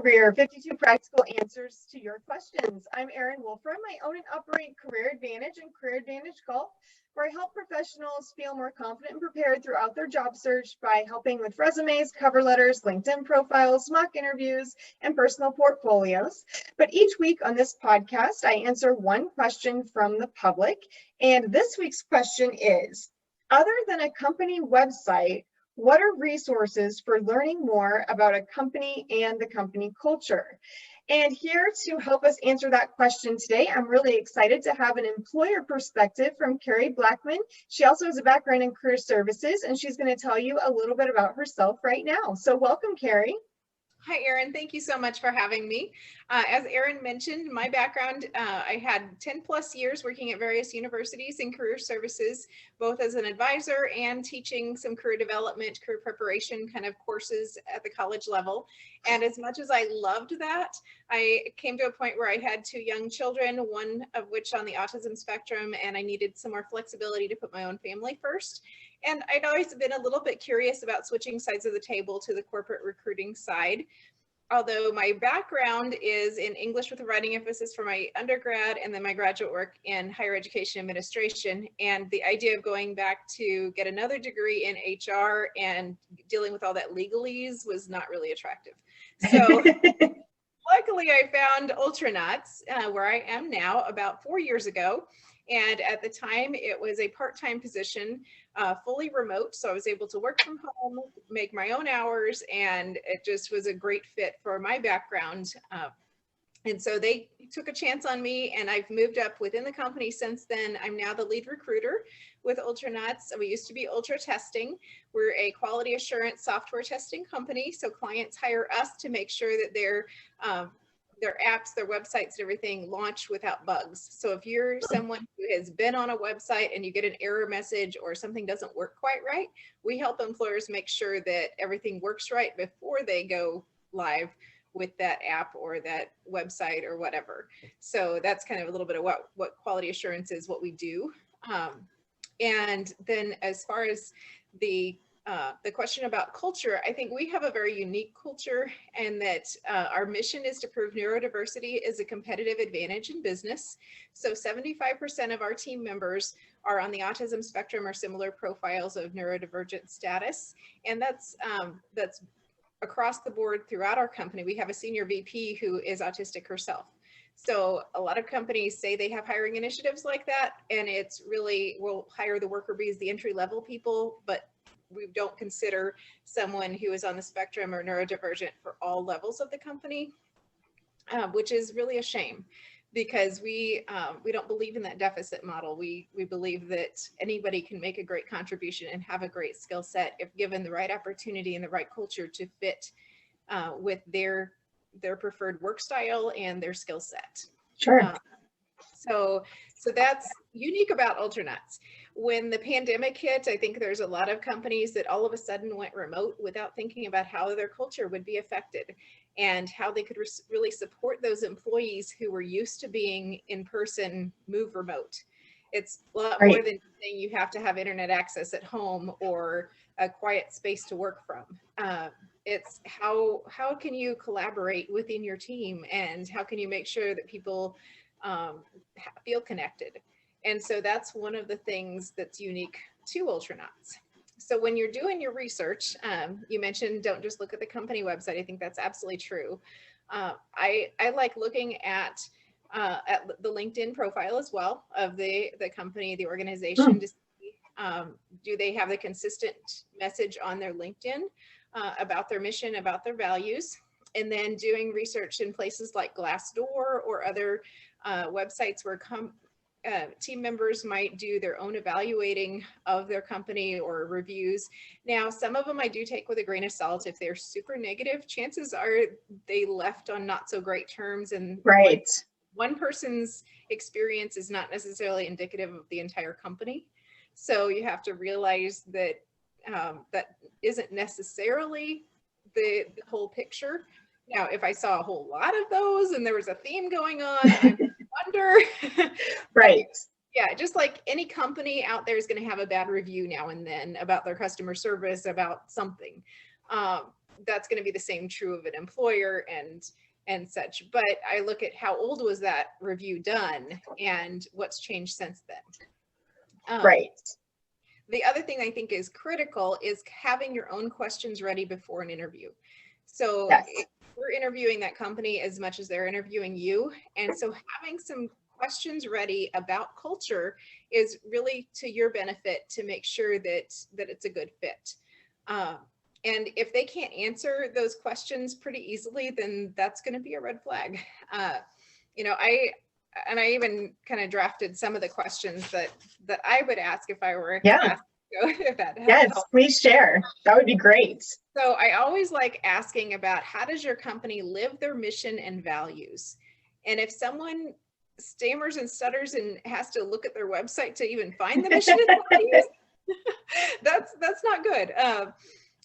Career, 52 practical answers to your questions. I'm Erin Wolfram. I own and operate Career Advantage and Career Advantage Golf, where I help professionals feel more confident and prepared throughout their job search by helping with resumes, cover letters, LinkedIn profiles, mock interviews, and personal portfolios. But each week on this podcast, I answer one question from the public. And this week's question is, other than a company website, what are resources for learning more about a company and the company culture? And here to help us answer that question today, I'm really excited to have an employer perspective from Carrie Blackman. She also has a background in career services, and she's going to tell you a little bit about herself right now. So welcome, Carrie. Hi, Erin. Thank you so much for having me. As Erin mentioned, my background, I had 10 plus years working at various universities in career services, both as an advisor and teaching some career development, career preparation kind of courses at the college level. And as much as I loved that, I came to a point where I had two young children, one of which on the autism spectrum, and I needed some more flexibility to put my own family first. And I'd always been a little bit curious about switching sides of the table to the corporate recruiting side. Although my background is in English with a writing emphasis for my undergrad and then my graduate work in higher education administration. And the idea of going back to get another degree in HR and dealing with all that legalese was not really attractive. So luckily I found Ultranauts, where I am now about 4 years ago. And at the time it was a part-time position, fully remote. So I was able to work from home, make my own hours, and it just was a great fit for my background. And so they took a chance on me, and I've moved up within the company since then. I'm now the lead recruiter with Ultranauts. We used to be Ultra Testing. We're a quality assurance software testing company. So clients hire us to make sure that their apps, their websites, and everything launch without bugs. So if you're someone who has been on a website and you get an error message or something doesn't work quite right, we help employers make sure that everything works right before they go live with that app or that website or whatever. So that's kind of a little bit of what quality assurance is, what we do. And then as far as the question about culture, I think we have a very unique culture, and that our mission is to prove neurodiversity is a competitive advantage in business. So 75% of our team members are on the autism spectrum or similar profiles of neurodivergent status. And that's across the board throughout our company. We have a senior VP who is autistic herself. So a lot of companies say they have hiring initiatives like that, and it's really, we'll hire the worker bees, the entry level people, but we don't consider someone who is on the spectrum or neurodivergent for all levels of the company, which is really a shame, because we don't believe in that deficit model. We believe that anybody can make a great contribution and have a great skill set if given the right opportunity and the right culture to fit with their preferred work style and their skill set. Sure. So that's unique about Ultranuts. When the pandemic hit, I think there's a lot of companies that all of a sudden went remote without thinking about how their culture would be affected and how they could really support those employees who were used to being in person move remote. It's a lot more than saying you have to have internet access at home or a quiet space to work from. It's how can you collaborate within your team, and how can you make sure that people feel connected. And so that's one of the things that's unique to Ultranauts. So when you're doing your research, you mentioned don't just look at the company website. I think that's absolutely true. I like looking at the LinkedIn profile as well of the company, the organization, to see do they have the consistent message on their LinkedIn about their mission, about their values, and then doing research in places like Glassdoor or other websites where team members might do their own evaluating of their company or reviews. Now, some of them I do take with a grain of salt. If they're super negative, chances are they left on not so great terms, and one person's experience is not necessarily indicative of the entire company. So you have to realize that that isn't necessarily the whole picture. Now, if I saw a whole lot of those and there was a theme going on, I wonder. Right. Yeah, just like any company out there is going to have a bad review now and then about their customer service, about something. that's going to be the same true of an employer and such. But I look at how old was that review done and what's changed since then. Right. The other thing I think is critical is having your own questions ready before an interview. So Yes. we're interviewing that company as much as they're interviewing you. And so having some questions ready about culture is really to your benefit to make sure that it's a good fit. And if they can't answer those questions pretty easily, then that's going to be a red flag. You know, I even kind of drafted some of the questions that I would ask if I were asked. If that yes, helps. Please share. That would be great. So I always like asking about how does your company live their mission and values? And if someone stammers and stutters and has to look at their website to even find the mission and values, that's not good.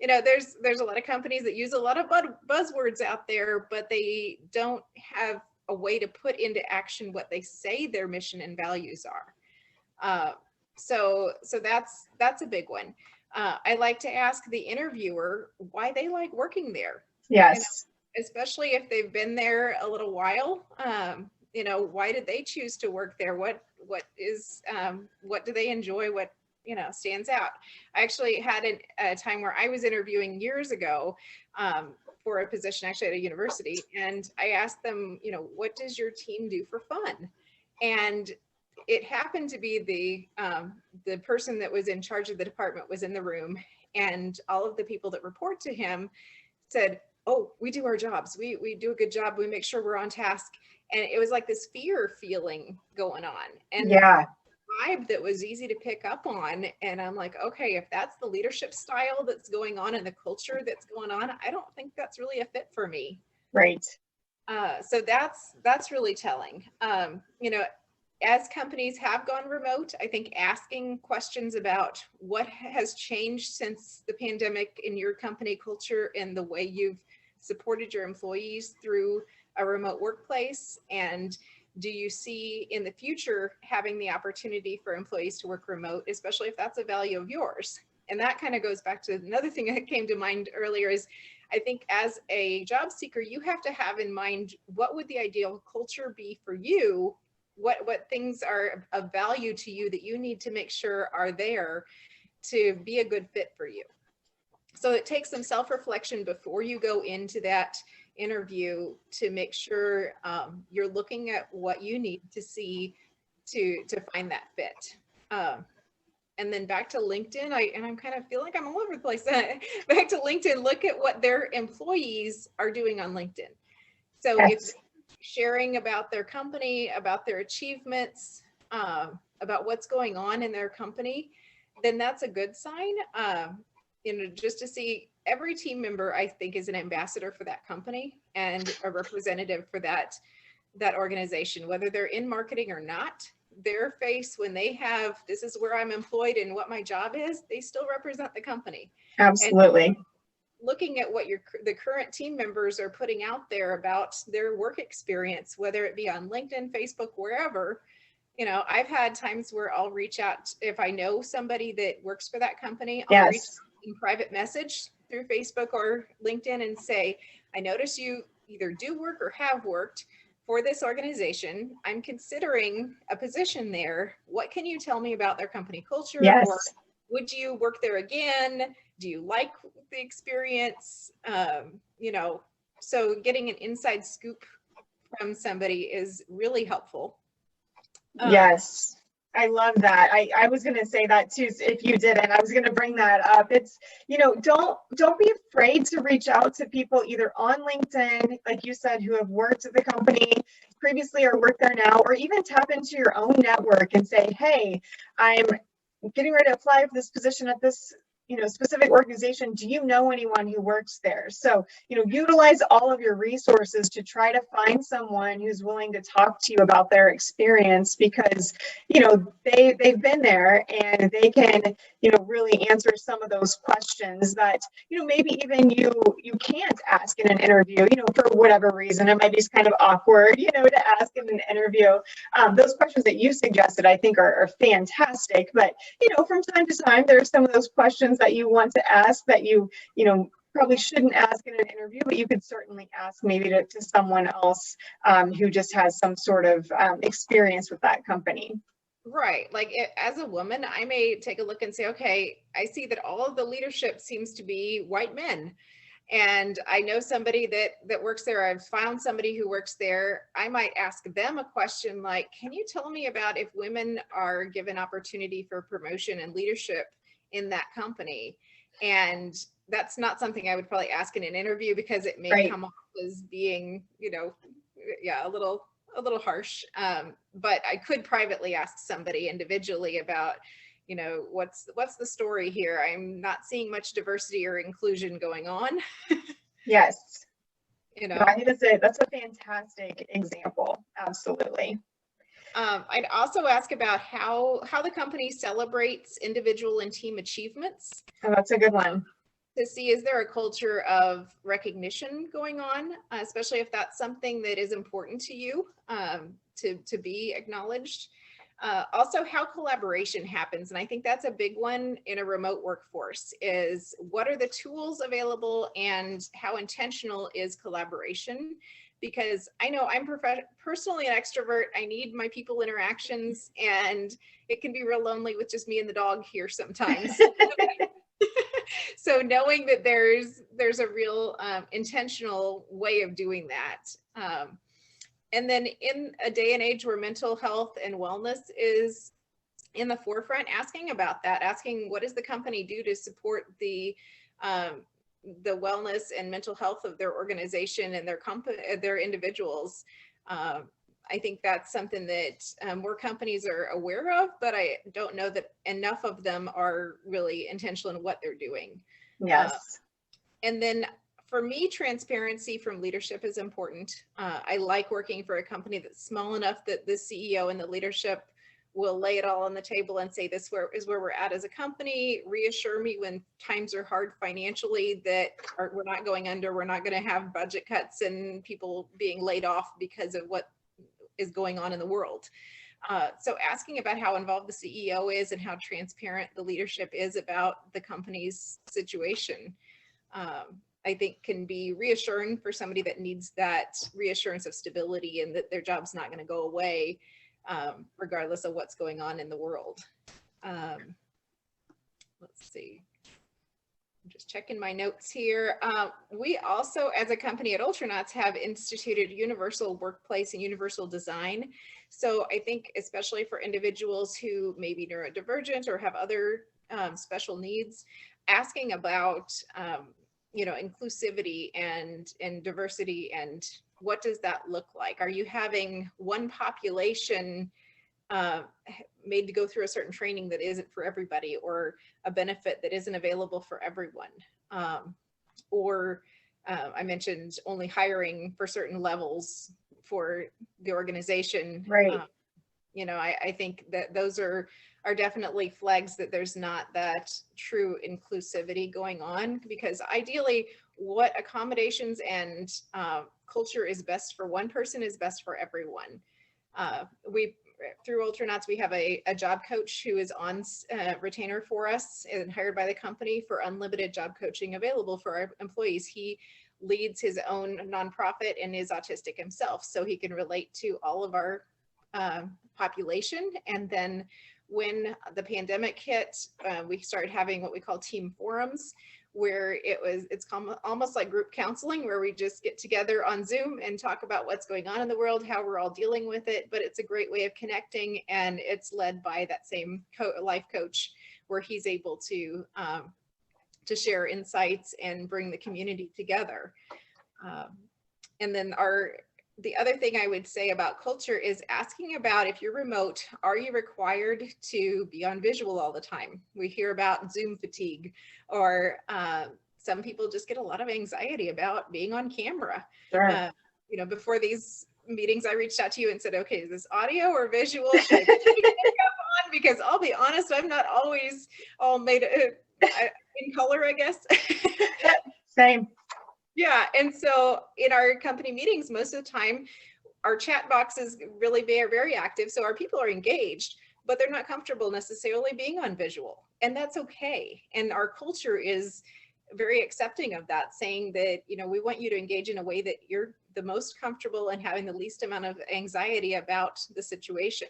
You know, there's a lot of companies that use a lot of buzzwords out there, but they don't have a way to put into action what they say their mission and values are. So that's a big one. I like to ask the interviewer why they like working there. Yes. You know, especially if they've been there a little while. You know, why did they choose to work there? What do they enjoy? What, you know, stands out? I actually had a time where I was interviewing years ago for a position actually at a university, and I asked them, you know, what does your team do for fun? And it happened to be the person that was in charge of the department was in the room, and all of the people that report to him said, oh, we do our jobs. We do a good job. We make sure we're on task. And it was like this fear feeling going on. And yeah, vibe that was easy to pick up on. And I'm like, okay, if that's the leadership style that's going on and the culture that's going on, I don't think that's really a fit for me. Right. So that's really telling. You know, as companies have gone remote, I think asking questions about what has changed since the pandemic in your company culture and the way you've supported your employees through a remote workplace, and do you see in the future having the opportunity for employees to work remote, especially if that's a value of yours? And that kind of goes back to another thing that came to mind earlier is, I think as a job seeker, you have to have in mind, what would the ideal culture be for you? What things are of value to you that you need to make sure are there to be a good fit for you? So it takes some self-reflection before you go into that interview to make sure you're looking at what you need to see to find that fit. And then back to LinkedIn, I'm kind of feel like I'm all over the place. Back to LinkedIn, look at what their employees are doing on LinkedIn. So yes. if they're sharing about their company, about their achievements, about what's going on in their company, then that's a good sign. You know, just to see every team member, I think, is an ambassador for that company and a representative for that organization, whether they're in marketing or not. Their face, when they have, this is where I'm employed and what my job is, they still represent the company. Absolutely. And looking at what the current team members are putting out there about their work experience, whether it be on LinkedIn, Facebook, wherever. You know, I've had times where I'll reach out if I know somebody that works for that company. I'll reach in private message through Facebook or LinkedIn and say, I notice you either do work or have worked for this organization. I'm considering a position there. What can you tell me about their company culture? Yes. Or would you work there again? Do you like the experience? You know, so getting an inside scoop from somebody is really helpful. Yes. I love that. I was going to say that too. If you didn't, I was going to bring that up. It's, you know, don't be afraid to reach out to people either on LinkedIn, like you said, who have worked at the company previously or work there now, or even tap into your own network and say, hey, I'm getting ready to apply for this position at this, you know, specific organization. Do you know anyone who works there? So, you know, utilize all of your resources to try to find someone who's willing to talk to you about their experience, because, you know, they've been there and they can, you know, really answer some of those questions that, you know, maybe even you can't ask in an interview, you know, for whatever reason. It might be kind of awkward, you know, to ask in an interview. Those questions that you suggested, I think are fantastic. But, you know, from time to time, there's some of those questions that you want to ask that you know, probably shouldn't ask in an interview, but you could certainly ask maybe to someone else who just has some sort of experience with that company. Right. Like as a woman, I may take a look and say, okay, I see that all of the leadership seems to be white men. And I know somebody that works there. I've found somebody who works there. I might ask them a question like, can you tell me about if women are given opportunity for promotion and leadership in that company? And that's not something I would probably ask in an interview because it may come off as being, yeah, a little harsh. But I could privately ask somebody individually about, what's the story here? I'm not seeing much diversity or inclusion going on. Yes. I think that's a fantastic example. Absolutely. I'd also ask about how the company celebrates individual and team achievements. Oh, that's a good one. To see, is there a culture of recognition going on, especially if that's something that is important to you, to be acknowledged. Also, how collaboration happens. And I think that's a big one in a remote workforce is what are the tools available and how intentional is collaboration? Because I know I'm personally an extrovert. I need my people interactions and it can be real lonely with just me and the dog here sometimes. So knowing that there's a real intentional way of doing that. And then in a day and age where mental health and wellness is in the forefront, asking about that, asking what does the company do to support the wellness and mental health of their organization and their individuals. I think that's something that more companies are aware of, but I don't know that enough of them are really intentional in what they're doing. Yes. And then for me, transparency from leadership is important. I like working for a company that's small enough that the CEO and the leadership will lay it all on the table and say, this is where we're at as a company, reassure me when times are hard financially that we're not going under, we're not going to have budget cuts and people being laid off because of what is going on in the world. So asking about how involved the CEO is and how transparent the leadership is about the company's situation, I think can be reassuring for somebody that needs that reassurance of stability and that their job's not going to go away regardless of what's going on in the world. Let's see. I'm just checking my notes here. We also, as a company at Ultranauts, have instituted universal workplace and universal design. So I think especially for individuals who may be neurodivergent or have other special needs, asking about inclusivity and diversity and what does that look like? Are you having one population made to go through a certain training that isn't for everybody, or a benefit that isn't available for everyone? I mentioned only hiring for certain levels for the organization. Right. I think that those are definitely flags that there's not that true inclusivity going on, because ideally what accommodations and culture is best for one person is best for everyone. Through Ultranauts, we have a job coach who is on retainer for us and hired by the company for unlimited job coaching available for our employees. He leads his own nonprofit and is autistic himself, so he can relate to all of our population. And then when the pandemic hit, we started having what we call team forums, where it's almost like group counseling, where we just get together on Zoom and talk about what's going on in the world, how we're all dealing with it. But it's a great way of connecting, and it's led by that same life coach, where he's able to share insights and bring the community together. And then the other thing I would say about culture is asking about, if you're remote, are you required to be on visual all the time? We hear about Zoom fatigue, or some people just get a lot of anxiety about being on camera. Sure. Before these meetings, I reached out to you and said, okay, is this audio or visual? Should I put your makeup on? Because I'll be honest, I'm not always all made in color, I guess. Same. Yeah, and so in our company meetings, most of the time, our chat box is really very, very active. So our people are engaged, but they're not comfortable necessarily being on visual, and that's okay. And our culture is very accepting of that, saying that, we want you to engage in a way that you're the most comfortable and having the least amount of anxiety about the situation.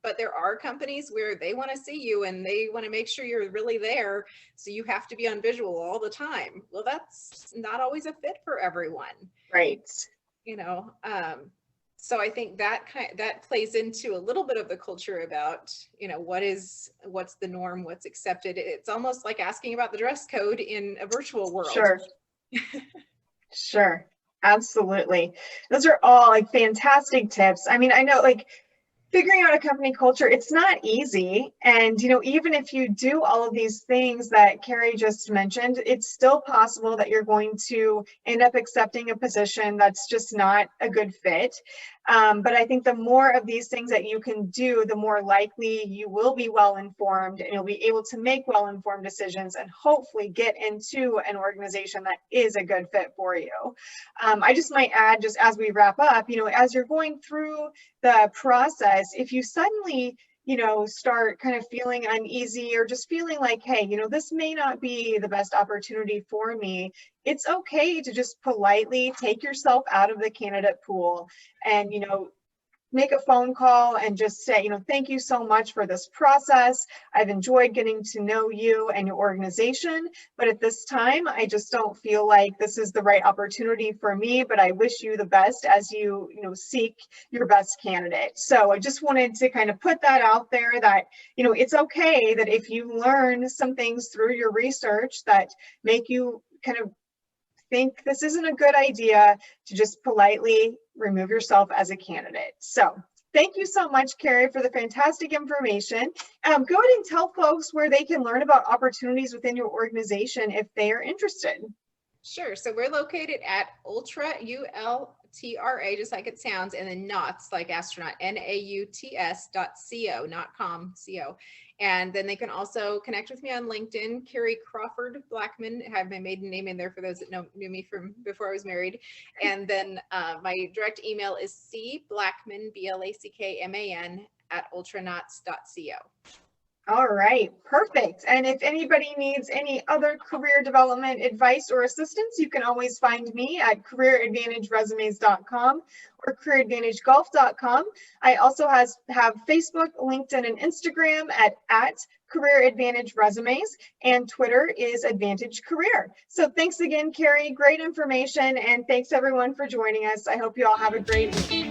But there are companies where they want to see you and they want to make sure you're really there. So you have to be on visual all the time. Well, that's not always a fit for everyone. Right. So I think that plays into a little bit of the culture about, what's the norm, what's accepted. It's almost like asking about the dress code in a virtual world. Sure. Sure. Absolutely. Those are all like fantastic tips. I mean, I know like figuring out a company culture, it's not easy. And, even if you do all of these things that Carrie just mentioned, it's still possible that you're going to end up accepting a position that's just not a good fit. But I think the more of these things that you can do, the more likely you will be well-informed and you'll be able to make well-informed decisions and hopefully get into an organization that is a good fit for you. I just might add, just as we wrap up, as you're going through the process, if you suddenly start kind of feeling uneasy or just feeling like, hey, this may not be the best opportunity for me, it's okay to just politely take yourself out of the candidate pool and, make a phone call and just say, thank you so much for this process. I've enjoyed getting to know you and your organization, but at this time, I just don't feel like this is the right opportunity for me, but I wish you the best as you, seek your best candidate. So I just wanted to kind of put that out there that, it's okay that if you learn some things through your research that make you kind of think this isn't a good idea, to just politely remove yourself as a candidate. So thank you so much, Carrie, for the fantastic information. Go ahead and tell folks where they can learn about opportunities within your organization if they are interested. Sure. So we're located at Ultra, ULTRA, just like it sounds, and then Nauts, like astronaut, NAUTS.co, not com, CO. And then they can also connect with me on LinkedIn, Carrie Crawford Blackman. I have my maiden name in there for those that knew me from before I was married. And then my direct email is cblackman, BLACKMAN, @ultranauts.co. All right, perfect. And if anybody needs any other career development advice or assistance, you can always find me at careeradvantageresumes.com or careeradvantagegolf.com. I also have Facebook, LinkedIn, and Instagram at Career Advantage Resumes, and Twitter is Advantage Career. So thanks again, Carrie. Great information, and thanks everyone for joining us. I hope you all have a great week.